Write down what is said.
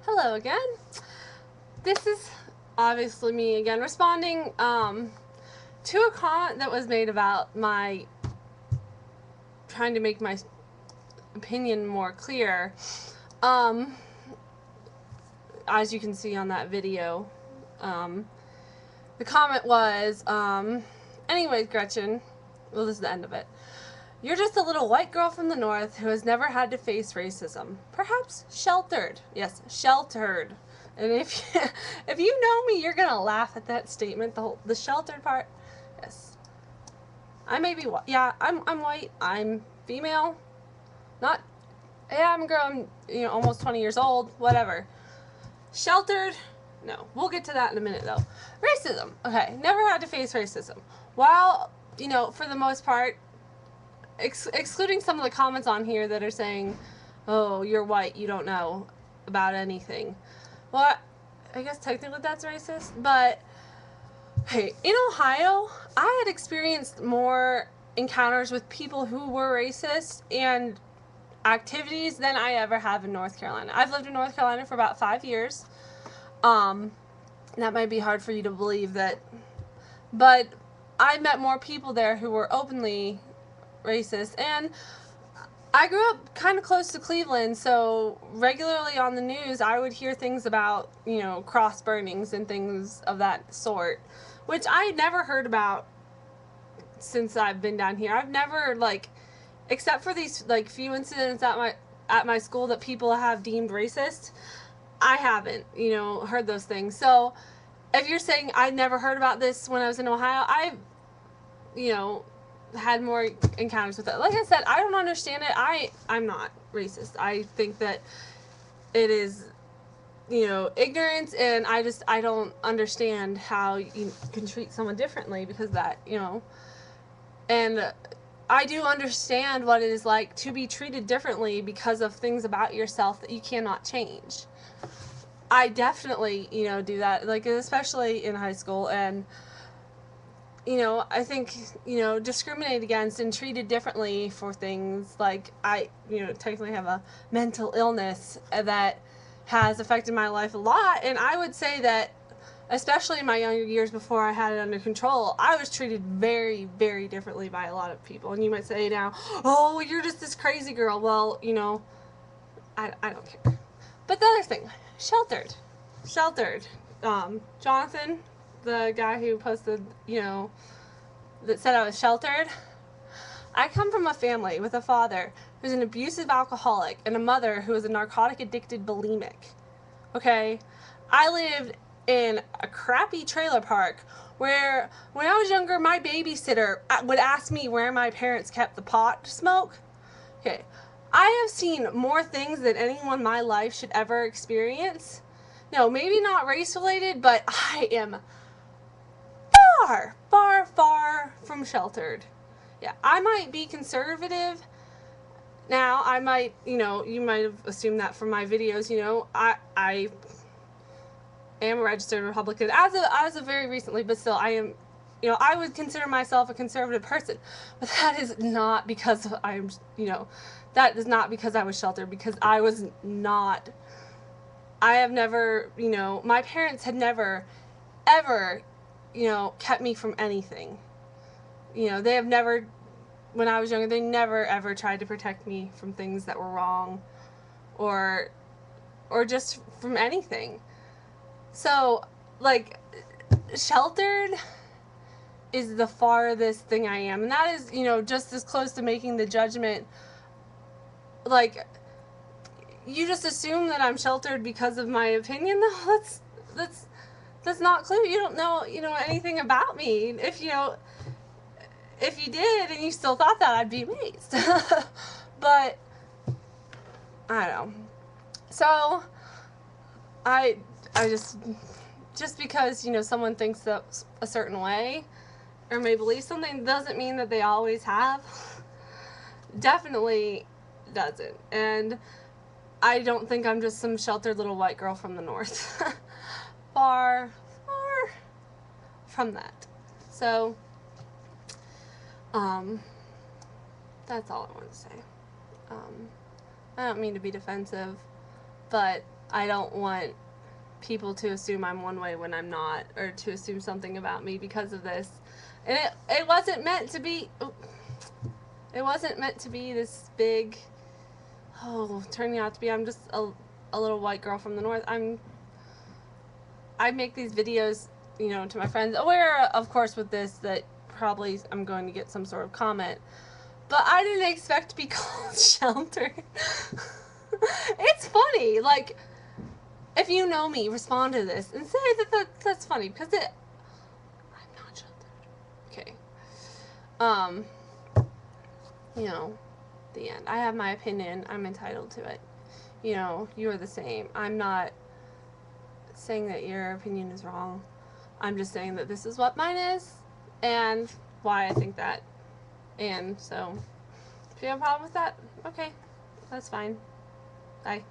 Hello again. This is obviously me again responding to a comment that was made about my trying to make my opinion more clear. As you can see on that video, the comment was, anyways, Gretchen, well, this is the end of it. You're just a little white girl from the north who has never had to face racism. Perhaps sheltered. Yes, sheltered. And if you know me, you're gonna laugh at that statement. The sheltered part. Yes. I may be white. Yeah, I'm white. I'm female. Not. Yeah, I'm a girl. I'm almost 20 years old. Whatever. Sheltered. No, we'll get to that in a minute though. Racism. Okay, never had to face racism. While for the most part, excluding some of the comments on here that are saying, oh, you're white, you don't know about anything. Well, I guess technically that's racist, but hey, in Ohio, I had experienced more encounters with people who were racist and activities than I ever have in North Carolina. I've lived in North Carolina for about 5 years. That might be hard for you to believe but I met more people there who were openly racist, and I grew up kind of close to Cleveland, so regularly on the news I would hear things about cross burnings and things of that sort, which I never heard about since I've been down here. I've never except for these few incidents at my school that people have deemed racist, I haven't heard those things. So if you're saying I never heard about this when I was in Ohio, I've had more encounters with it. Like I said, I don't understand it. I'm not racist. I think that it is ignorance, and I don't understand how you can treat someone differently because that and I do understand what it is like to be treated differently because of things about yourself that you cannot change. I definitely do that, especially in high school, and I think, discriminated against and treated differently for things like I, technically have a mental illness that has affected my life a lot. And I would say that, especially in my younger years before I had it under control, I was treated very, very differently by a lot of people. And you might say now, oh, you're just this crazy girl. Well, I don't care. But the other thing, sheltered. Jonathan, the guy who posted, that said I was sheltered. I come from a family with a father who's an abusive alcoholic and a mother who is a narcotic addicted bulimic. Okay? I lived in a crappy trailer park where, when I was younger, my babysitter would ask me where my parents kept the pot to smoke. Okay. I have seen more things than anyone in my life should ever experience. No, maybe not race related, but I am far, far, far from sheltered. Yeah, I might be conservative. Now, I might, you might have assumed that from my videos, I am a registered Republican as of very recently, but still, I am, I would consider myself a conservative person. But that is not because that is not because I was sheltered, because I was not. I have never, my parents had never, ever, kept me from anything. They have never, when I was younger, they never ever tried to protect me from things that were wrong or just from anything. So, sheltered is the farthest thing I am. And that is, just as close to making the judgment, you just assume that I'm sheltered because of my opinion. No, that's not clear. You don't know, anything about me. If you did and you still thought that, I'd be amazed. But I don't know. So I just because someone thinks that a certain way or may believe something doesn't mean that they always have. Definitely doesn't. And I don't think I'm just some sheltered little white girl from the north. Far, far from that. So, that's all I want to say. I don't mean to be defensive, but I don't want people to assume I'm one way when I'm not, or to assume something about me because of this. And it wasn't meant to be. It wasn't meant to be this big. Oh, turning out to be. I'm just a little white girl from the north. I make these videos, you know, to my friends, aware, of course, with this that probably I'm going to get some sort of comment. But I didn't expect to be called sheltered. It's funny. Like, if you know me, respond to this and say that's funny, because I'm not sheltered. Okay. You know, the end. I have my opinion. I'm entitled to it. You know, you're the same. I'm not saying that your opinion is wrong. I'm just saying that this is what mine is and why I think that. And so, if you have a problem with that, okay, that's fine. Bye.